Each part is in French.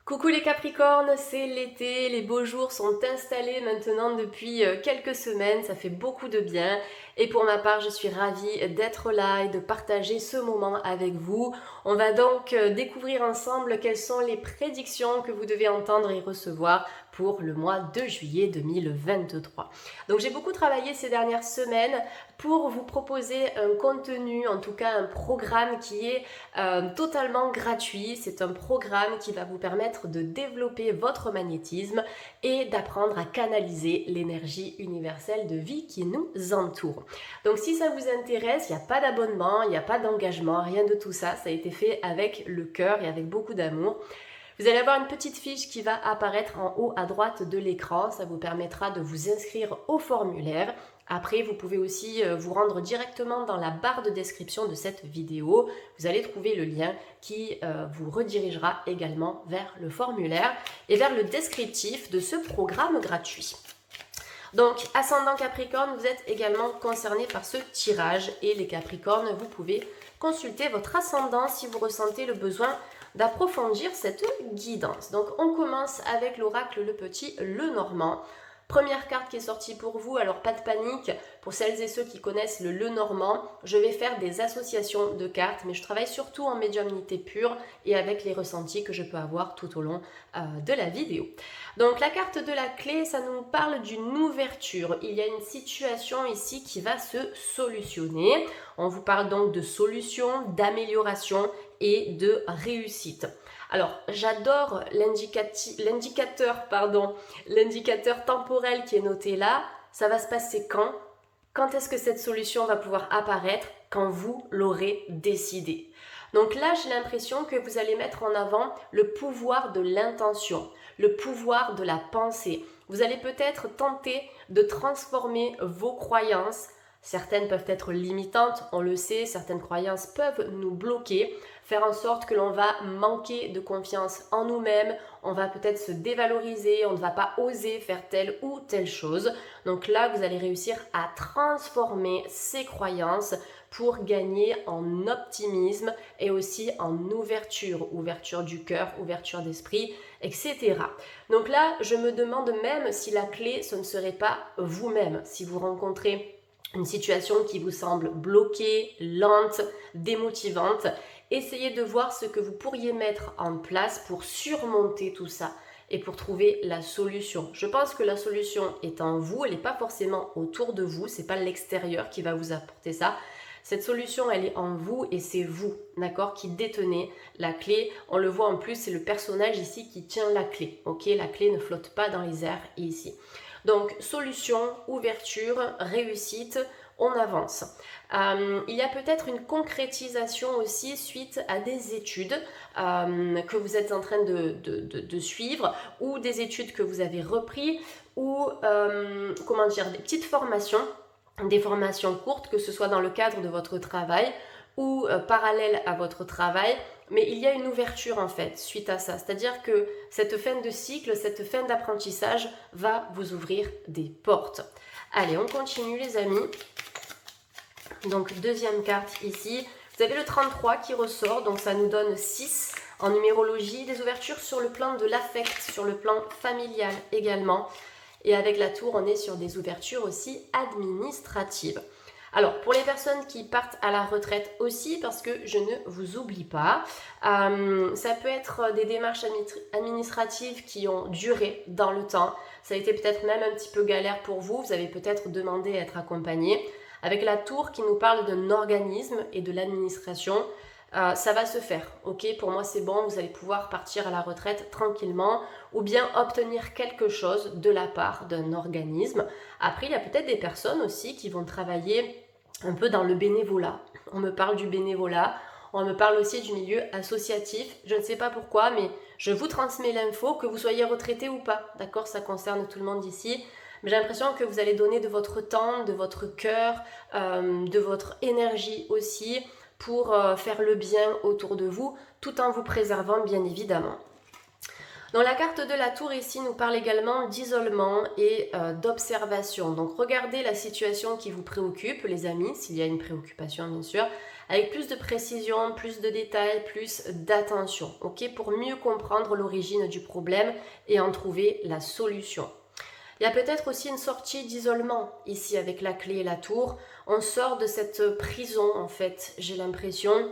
Coucou les Capricornes, c'est l'été, les beaux jours sont installés maintenant depuis quelques semaines, ça fait beaucoup de bien et pour ma part je suis ravie d'être là et de partager ce moment avec vous. On va donc découvrir ensemble quelles sont les prédictions que vous devez entendre et recevoir pour le mois de juillet 2023. Donc j'ai beaucoup travaillé ces dernières semaines pour vous proposer un contenu, en tout cas un programme qui est totalement gratuit. C'est un programme qui va vous permettre de développer votre magnétisme et d'apprendre à canaliser l'énergie universelle de vie qui nous entoure. Donc si ça vous intéresse, il n'y a pas d'abonnement, il n'y a pas d'engagement, rien de tout ça. Ça a été fait avec le cœur et avec beaucoup d'amour. Vous allez avoir une petite fiche qui va apparaître en haut à droite de l'écran. Ça vous permettra de vous inscrire au formulaire. Après, vous pouvez aussi vous rendre directement dans la barre de description de cette vidéo. Vous allez trouver le lien qui vous redirigera également vers le formulaire et vers le descriptif de ce programme gratuit. Donc, ascendant Capricorne, vous êtes également concerné par ce tirage et les Capricornes, vous pouvez consulter votre ascendant si vous ressentez le besoin d'approfondir cette guidance. Donc, on commence avec l'oracle Le Petit, le Normand. Première carte qui est sortie pour vous, alors pas de panique, pour celles et ceux qui connaissent le Lenormand, je vais faire des associations de cartes, mais je travaille surtout en médiumnité pure et avec les ressentis que je peux avoir tout au long de la vidéo. Donc la carte de la clé, ça nous parle d'une ouverture. Il y a une situation ici qui va se solutionner. On vous parle donc de solution, d'amélioration et de réussite. Alors, j'adore l'indicateur temporel qui est noté là. Ça va se passer quand? Quand est-ce que cette solution va pouvoir apparaître? Quand vous l'aurez décidé. Donc là, j'ai l'impression que vous allez mettre en avant le pouvoir de l'intention, le pouvoir de la pensée. Vous allez peut-être tenter de transformer vos croyances. Certaines peuvent être limitantes, on le sait, certaines croyances peuvent nous bloquer, faire en sorte que l'on va manquer de confiance en nous-mêmes, on va peut-être se dévaloriser, on ne va pas oser faire telle ou telle chose. Donc là, vous allez réussir à transformer ces croyances pour gagner en optimisme et aussi en ouverture, ouverture du cœur, ouverture d'esprit, etc. Donc là, je me demande même si la clé, ce ne serait pas vous-même, si vous rencontrez une situation qui vous semble bloquée, lente, démotivante, essayez de voir ce que vous pourriez mettre en place pour surmonter tout ça et pour trouver la solution. Je pense que la solution est en vous, elle n'est pas forcément autour de vous, c'est pas l'extérieur qui va vous apporter ça. Cette solution, elle est en vous et c'est vous, d'accord, qui détenez la clé. On le voit en plus, c'est le personnage ici qui tient la clé, ok? La clé ne flotte pas dans les airs ici. Donc, solution, ouverture, réussite, on avance. Il y a peut-être une concrétisation aussi suite à des études que vous êtes en train de suivre ou des études que vous avez repris ou des petites formations, des formations courtes, que ce soit dans le cadre de votre travail ou parallèle à votre travail, mais il y a une ouverture en fait suite à ça. C'est-à-dire que cette fin de cycle, cette fin d'apprentissage va vous ouvrir des portes. Allez, on continue les amis. Donc deuxième carte ici, vous avez le 33 qui ressort, donc ça nous donne 6 en numérologie, des ouvertures sur le plan de l'affect, sur le plan familial également. Et avec la tour, on est sur des ouvertures aussi administratives. Alors, pour les personnes qui partent à la retraite aussi, parce que je ne vous oublie pas, ça peut être des démarches administratives qui ont duré dans le temps. Ça a été peut-être même un petit peu galère pour vous. Vous avez peut-être demandé à être accompagné. Avec la tour qui nous parle d'un organisme et de l'administration, ça va se faire, ok? Pour moi, c'est bon, vous allez pouvoir partir à la retraite tranquillement ou bien obtenir quelque chose de la part d'un organisme. Après, il y a peut-être des personnes aussi qui vont travailler un peu dans le bénévolat. On me parle du bénévolat, on me parle aussi du milieu associatif. Je ne sais pas pourquoi, mais je vous transmets l'info, que vous soyez retraité ou pas, d'accord? Ça concerne tout le monde ici. Mais j'ai l'impression que vous allez donner de votre temps, de votre cœur, de votre énergie aussi, pour faire le bien autour de vous, tout en vous préservant bien évidemment. Donc la carte de la tour ici nous parle également d'isolement et d'observation. Donc regardez la situation qui vous préoccupe, les amis, s'il y a une préoccupation bien sûr. avec plus de précision, plus de détails, plus d'attention, ok, pour mieux comprendre l'origine du problème et en trouver la solution. Il y a peut-être aussi une sortie d'isolement ici avec la clé et la tour. On sort de cette prison en fait, j'ai l'impression.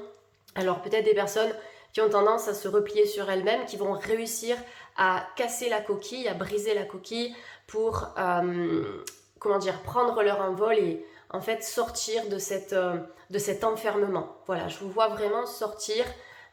Alors peut-être des personnes qui ont tendance à se replier sur elles-mêmes, qui vont réussir à casser la coquille, à briser la coquille pour prendre leur envol et en fait sortir de cet enfermement. Voilà, je vous vois vraiment sortir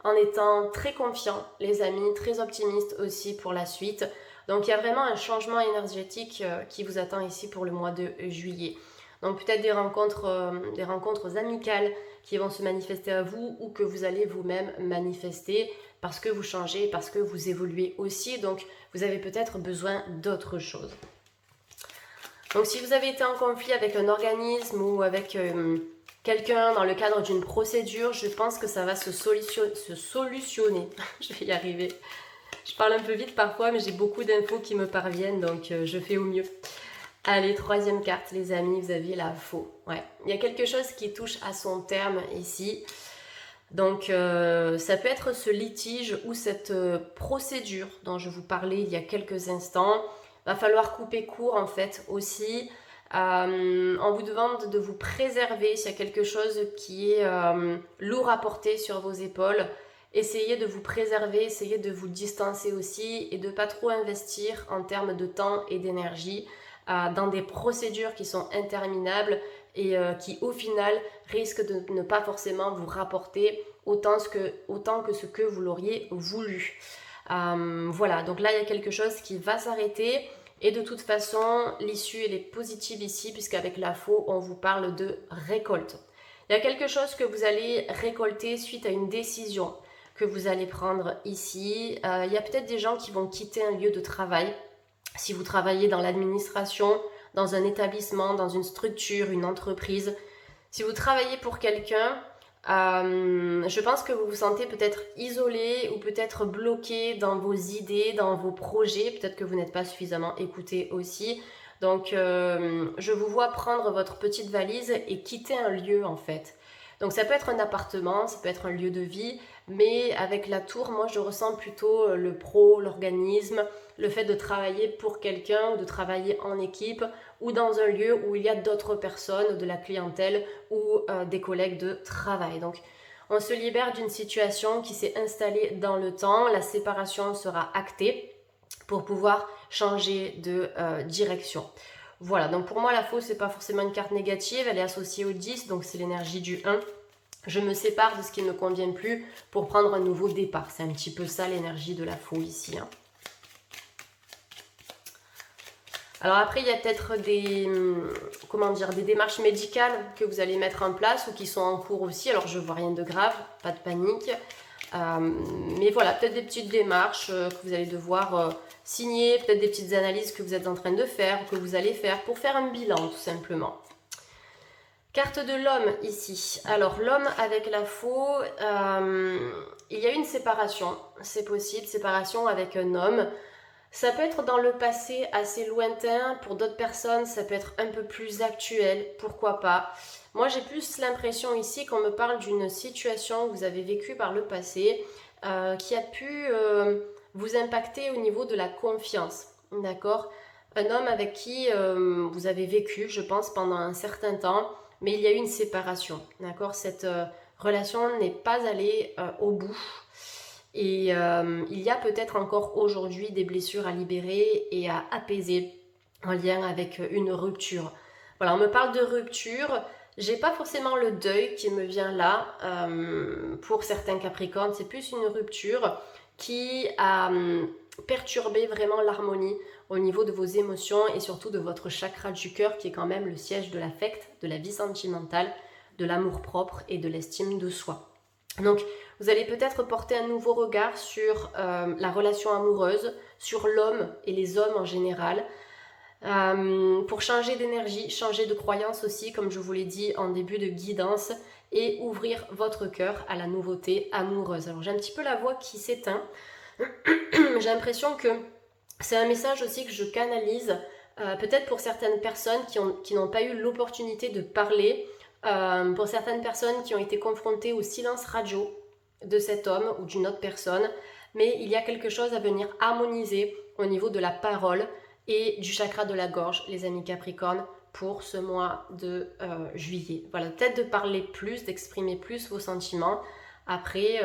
en étant très confiant, les amis, très optimiste aussi pour la suite. Donc il y a vraiment un changement énergétique qui vous attend ici pour le mois de juillet. Donc peut-être des rencontres amicales qui vont se manifester à vous ou que vous allez vous-même manifester parce que vous changez, parce que vous évoluez aussi. Donc vous avez peut-être besoin d'autre chose. Donc si vous avez été en conflit avec un organisme ou avec quelqu'un dans le cadre d'une procédure, je pense que ça va se solutionner. Je vais y arriver. Je parle un peu vite parfois, mais j'ai beaucoup d'infos qui me parviennent, donc je fais au mieux. Allez, troisième carte, les amis, vous avez la faux. Ouais, il y a quelque chose qui touche à son terme ici. Donc, ça peut être ce litige ou cette procédure dont je vous parlais il y a quelques instants. Va falloir couper court, en fait, aussi. On vous demande de vous préserver s'il y a quelque chose qui est lourd à porter sur vos épaules. Essayez de vous préserver, essayez de vous distancer aussi et de ne pas trop investir en termes de temps et d'énergie dans des procédures qui sont interminables et qui au final risquent de ne pas forcément vous rapporter autant que ce que vous l'auriez voulu. Voilà, donc là il y a quelque chose qui va s'arrêter et de toute façon l'issue elle est positive ici puisqu'avec la faux on vous parle de récolte. Il y a quelque chose que vous allez récolter suite à une décision que vous allez prendre ici. Il y a peut-être des gens qui vont quitter un lieu de travail. Si vous travaillez dans l'administration, dans un établissement, dans une structure, une entreprise, si vous travaillez pour quelqu'un, je pense que vous vous sentez peut-être isolé ou peut-être bloqué dans vos idées, dans vos projets. Peut-être que vous n'êtes pas suffisamment écouté aussi. Donc, je vous vois prendre votre petite valise et quitter un lieu en fait. Donc ça peut être un appartement, ça peut être un lieu de vie, mais avec la tour, moi je ressens plutôt le pro, l'organisme, le fait de travailler pour quelqu'un, de travailler en équipe ou dans un lieu où il y a d'autres personnes, de la clientèle ou des collègues de travail. Donc on se libère d'une situation qui s'est installée dans le temps, la séparation sera actée pour pouvoir changer de direction. Voilà, donc pour moi la faux c'est pas forcément une carte négative, elle est associée au 10, donc c'est l'énergie du 1. Je me sépare de ce qui ne me convient plus pour prendre un nouveau départ. C'est un petit peu ça l'énergie de la faux ici. Alors après il y a peut-être des démarches médicales que vous allez mettre en place ou qui sont en cours aussi. Alors je vois rien de grave, pas de panique. Mais voilà, peut-être des petites démarches que vous allez devoir signer, peut-être des petites analyses que vous êtes en train de faire ou que vous allez faire pour faire un bilan tout simplement. Carte de l'homme ici. Alors l'homme avec la faux, il y a une séparation, c'est possible, séparation avec un homme. Ça peut être dans le passé assez lointain, pour d'autres personnes ça peut être un peu plus actuel, pourquoi pas. Moi j'ai plus l'impression ici qu'on me parle d'une situation que vous avez vécue par le passé qui a pu vous impacter au niveau de la confiance, d'accord? Un homme avec qui vous avez vécu, je pense, pendant un certain temps, mais il y a eu une séparation, d'accord? Cette relation n'est pas allée au bout. Et il y a peut-être encore aujourd'hui des blessures à libérer et à apaiser en lien avec une rupture. Voilà, on me parle de rupture. J'ai pas forcément le deuil qui me vient là. Pour certains Capricornes, c'est plus une rupture qui a perturbé vraiment l'harmonie au niveau de vos émotions et surtout de votre chakra du cœur qui est quand même le siège de l'affect, de la vie sentimentale, de l'amour-propre et de l'estime de soi. Donc, vous allez peut-être porter un nouveau regard sur la relation amoureuse, sur l'homme et les hommes en général, pour changer d'énergie, changer de croyance aussi, comme je vous l'ai dit en début de guidance, et ouvrir votre cœur à la nouveauté amoureuse. Alors, j'ai un petit peu la voix qui s'éteint. J'ai l'impression que c'est un message aussi que je canalise, peut-être pour certaines personnes qui n'ont pas eu l'opportunité de parler pour certaines personnes qui ont été confrontées au silence radio de cet homme ou d'une autre personne, mais il y a quelque chose à venir harmoniser au niveau de la parole et du chakra de la gorge, les amis Capricorne, pour ce mois de juillet. Voilà, peut-être de parler plus, d'exprimer plus vos sentiments. Après,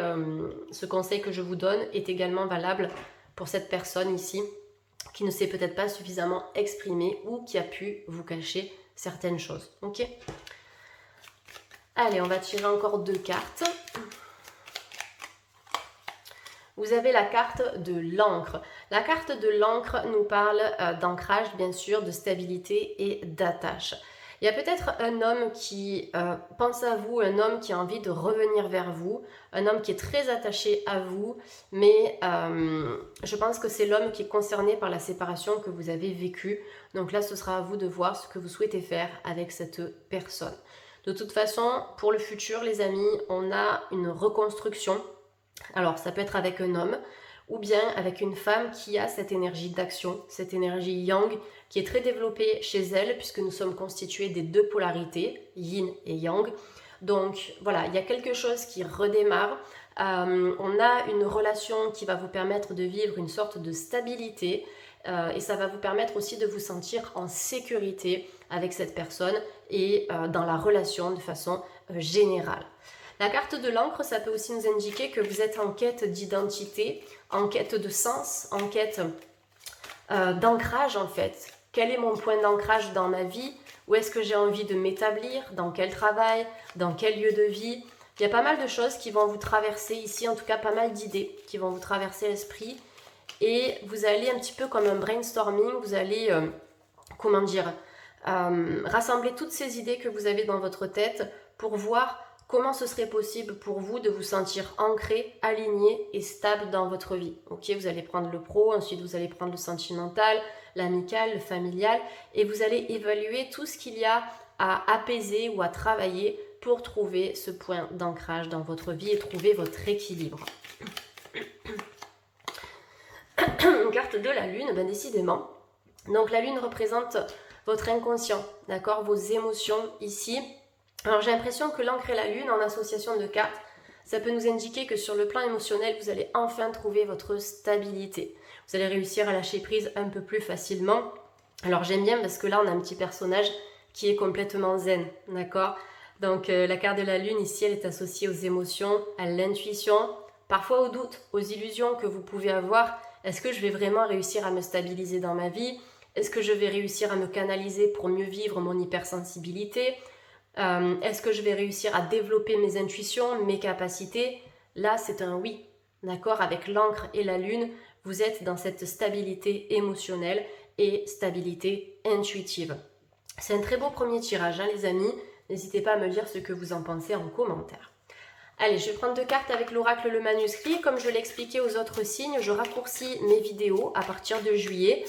ce conseil que je vous donne est également valable pour cette personne ici qui ne s'est peut-être pas suffisamment exprimée ou qui a pu vous cacher certaines choses. Ok ? Allez, on va tirer encore 2 cartes. Vous avez la carte de l'encre. La carte de l'encre nous parle d'ancrage, bien sûr, de stabilité et d'attache. Il y a peut-être un homme qui pense à vous, un homme qui a envie de revenir vers vous, un homme qui est très attaché à vous, mais je pense que c'est l'homme qui est concerné par la séparation que vous avez vécue. Donc là, ce sera à vous de voir ce que vous souhaitez faire avec cette personne. De toute façon, pour le futur, les amis, on a une reconstruction. Alors, ça peut être avec un homme ou bien avec une femme qui a cette énergie d'action, cette énergie yang qui est très développée chez elle puisque nous sommes constitués des 2 polarités, yin et yang. Donc voilà, il y a quelque chose qui redémarre. On a une relation qui va vous permettre de vivre une sorte de stabilité et ça va vous permettre aussi de vous sentir en sécurité avec cette personne et dans la relation de façon générale. La carte de l'encre, ça peut aussi nous indiquer que vous êtes en quête d'identité, en quête de sens, en quête d'ancrage en fait. Quel est mon point d'ancrage dans ma vie? Où est-ce que j'ai envie de m'établir? Dans quel travail? Dans quel lieu de vie? Il y a pas mal de choses qui vont vous traverser ici, en tout cas pas mal d'idées qui vont vous traverser l'esprit. Et vous allez un petit peu comme un brainstorming, vous allez, rassembler toutes ces idées que vous avez dans votre tête pour voir comment ce serait possible pour vous de vous sentir ancré, aligné et stable dans votre vie. Ok, vous allez prendre le pro, ensuite vous allez prendre le sentimental, l'amical, le familial et vous allez évaluer tout ce qu'il y a à apaiser ou à travailler pour trouver ce point d'ancrage dans votre vie et trouver votre équilibre. Carte de la lune, ben décidément. Donc la lune représente votre inconscient, d'accord, vos émotions ici. Alors j'ai l'impression que l'encre et la lune en association de cartes, ça peut nous indiquer que sur le plan émotionnel, vous allez enfin trouver votre stabilité. Vous allez réussir à lâcher prise un peu plus facilement. Alors j'aime bien parce que là on a un petit personnage qui est complètement zen, d'accord? Donc la carte de la lune ici, elle est associée aux émotions, à l'intuition, parfois aux doutes, aux illusions que vous pouvez avoir. Est-ce que je vais vraiment réussir à me stabiliser dans ma vie? Est-ce que je vais réussir à me canaliser pour mieux vivre mon hypersensibilité? Est-ce que je vais réussir à développer mes intuitions, mes capacités? Là, c'est un oui. D'accord? Avec l'encre et la lune, vous êtes dans cette stabilité émotionnelle et stabilité intuitive. C'est un très beau premier tirage, hein, les amis. N'hésitez pas à me dire ce que vous en pensez en commentaire. Allez, je vais prendre 2 cartes avec l'oracle le manuscrit. Comme je l'ai expliqué aux autres signes, je raccourcis mes vidéos à partir de juillet.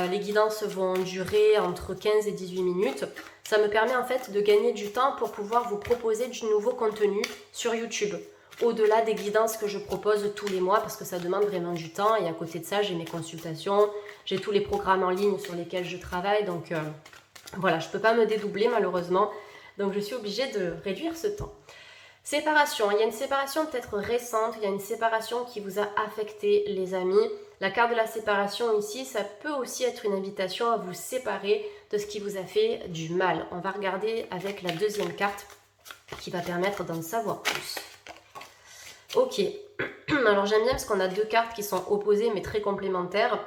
Les guidances vont durer entre 15 et 18 minutes. Ça me permet en fait de gagner du temps pour pouvoir vous proposer du nouveau contenu sur YouTube. Au-delà des guidances que je propose tous les mois parce que ça demande vraiment du temps. Et à côté de ça, j'ai mes consultations, j'ai tous les programmes en ligne sur lesquels je travaille. Donc voilà, je ne peux pas me dédoubler malheureusement. Donc je suis obligée de réduire ce temps. Séparation, il y a une séparation peut-être récente, il y a une séparation qui vous a affecté les amis. La carte de la séparation ici, ça peut aussi être une invitation à vous séparer de ce qui vous a fait du mal. On va regarder avec la deuxième carte qui va permettre d'en savoir plus. Ok, alors j'aime bien parce qu'on a 2 cartes qui sont opposées mais très complémentaires.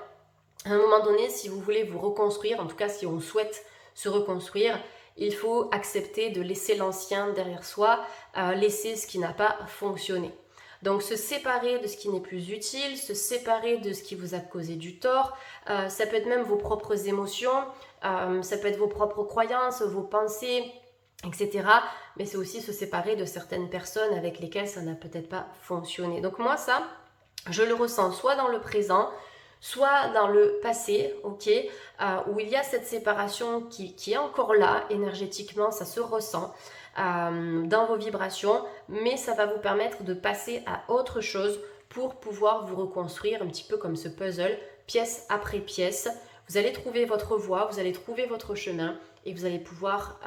À un moment donné, si vous voulez vous reconstruire, en tout cas si on souhaite se reconstruire, il faut accepter de laisser l'ancien derrière soi, laisser ce qui n'a pas fonctionné. Donc se séparer de ce qui n'est plus utile, se séparer de ce qui vous a causé du tort, ça peut être même vos propres émotions, ça peut être vos propres croyances, vos pensées, etc. Mais c'est aussi se séparer de certaines personnes avec lesquelles ça n'a peut-être pas fonctionné. Donc moi ça, je le ressens soit dans le présent, soit dans le passé, ok, où il y a cette séparation qui est encore là, énergétiquement, ça se ressent dans vos vibrations, mais ça va vous permettre de passer à autre chose pour pouvoir vous reconstruire un petit peu comme ce puzzle, pièce après pièce. Vous allez trouver votre voie, vous allez trouver votre chemin et vous allez pouvoir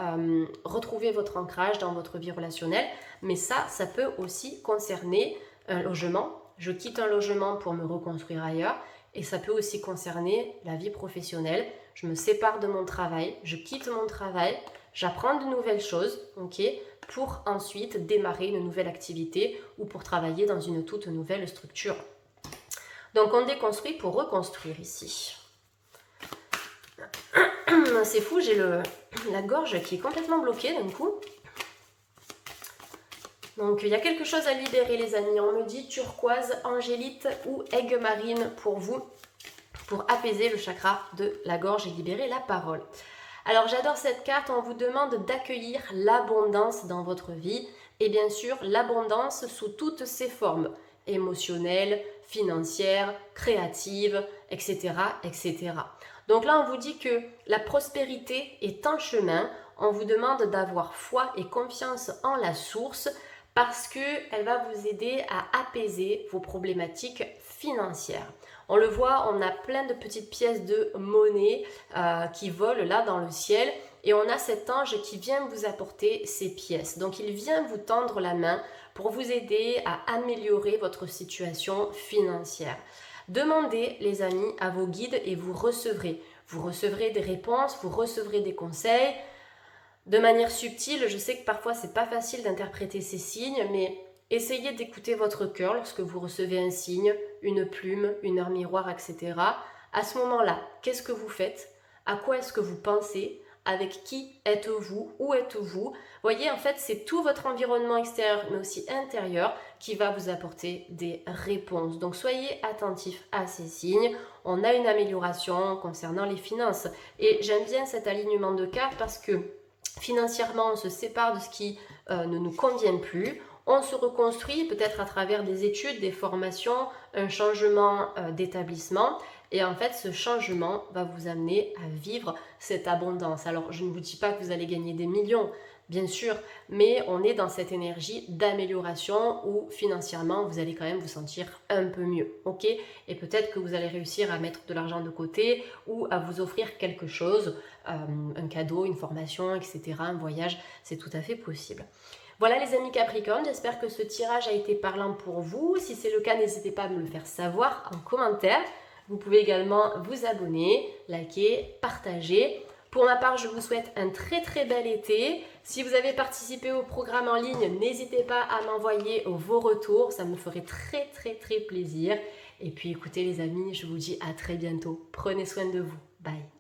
retrouver votre ancrage dans votre vie relationnelle. Mais ça peut aussi concerner un logement. Je quitte un logement pour me reconstruire ailleurs. Et ça peut aussi concerner la vie professionnelle. Je me sépare de mon travail, je quitte mon travail, j'apprends de nouvelles choses, ok, pour ensuite démarrer une nouvelle activité ou pour travailler dans une toute nouvelle structure. Donc on déconstruit pour reconstruire ici. C'est fou, j'ai la gorge qui est complètement bloquée d'un coup. Donc il y a quelque chose à libérer les amis. On me dit turquoise, angélite ou aigue marine pour vous, pour apaiser le chakra de la gorge et libérer la parole. Alors j'adore cette carte, on vous demande d'accueillir l'abondance dans votre vie et bien sûr l'abondance sous toutes ses formes, émotionnelle, financière, créative, etc., etc. Donc là on vous dit que la prospérité est en chemin, on vous demande d'avoir foi et confiance en la source parce qu'elle va vous aider à apaiser vos problématiques financières. On le voit, on a plein de petites pièces de monnaie qui volent là dans le ciel et on a cet ange qui vient vous apporter ces pièces. Donc il vient vous tendre la main pour vous aider à améliorer votre situation financière. Demandez les amis à vos guides et vous recevrez. Vous recevrez des réponses, vous recevrez des conseils. De manière subtile, je sais que parfois c'est pas facile d'interpréter ces signes, mais essayez d'écouter votre cœur lorsque vous recevez un signe, une plume, une heure miroir, etc. À ce moment-là, qu'est-ce que vous faites? À quoi est-ce que vous pensez? Avec qui êtes-vous? Où êtes-vous? Voyez, en fait, c'est tout votre environnement extérieur, mais aussi intérieur, qui va vous apporter des réponses. Donc, soyez attentifs à ces signes. On a une amélioration concernant les finances. Et j'aime bien cet alignement de cartes parce que financièrement, on se sépare de ce qui ne nous convient plus. On se reconstruit peut-être à travers des études, des formations, un changement d'établissement. Et en fait, ce changement va vous amener à vivre cette abondance. Alors, je ne vous dis pas que vous allez gagner des millions, bien sûr, mais on est dans cette énergie d'amélioration où financièrement, vous allez quand même vous sentir un peu mieux, ok? Et peut-être que vous allez réussir à mettre de l'argent de côté ou à vous offrir quelque chose, un cadeau, une formation, etc., un voyage, c'est tout à fait possible. Voilà les amis Capricorne, j'espère que ce tirage a été parlant pour vous. Si c'est le cas, n'hésitez pas à me le faire savoir en commentaire. Vous pouvez également vous abonner, liker, partager. Pour ma part, je vous souhaite un très très bel été. Si vous avez participé au programme en ligne, n'hésitez pas à m'envoyer vos retours. Ça me ferait très très très plaisir. Et puis écoutez les amis, je vous dis à très bientôt. Prenez soin de vous. Bye.